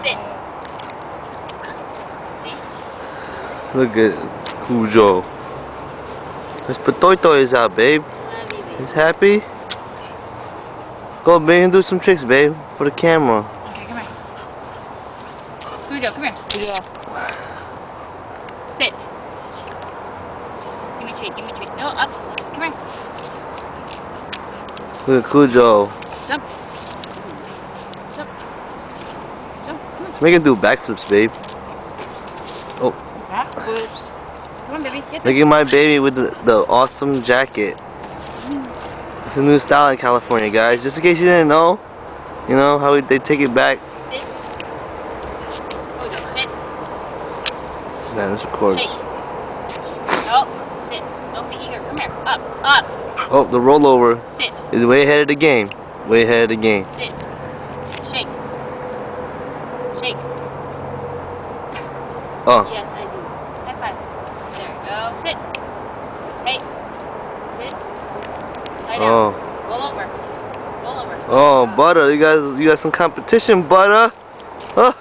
Sit. See? Look at Koojo. Let's put toys out, babe. Love you, baby. He's happy. Go, babe, and do some tricks, babe, for the camera. Okay, come here. Koojo, come here. Koojo. Sit. Give me a treat, give me a treat. No, up. Come here. Look at Koojo. Jump. Jump. Jump. Come on. Make him do backflips, babe. Oh. Backflips. Come on, baby. Get Look this. at my baby with the awesome jacket. It's a new style in California, guys. Just in case you didn't know, you know how they take it back. Sit. Koojo, sit. Man, this records. Shake. Oh, sit. Don't be eager. Come here. Up. Up. Oh, the rollover Sit. is way ahead of the game. Way ahead of the game. Sit. Shake. Shake. Oh. Yes, I do. High five. There we go. Sit. Hey. Sit. Lie down. Oh. Roll over. Roll over. Oh, Butter, you got some competition, Butter. Huh?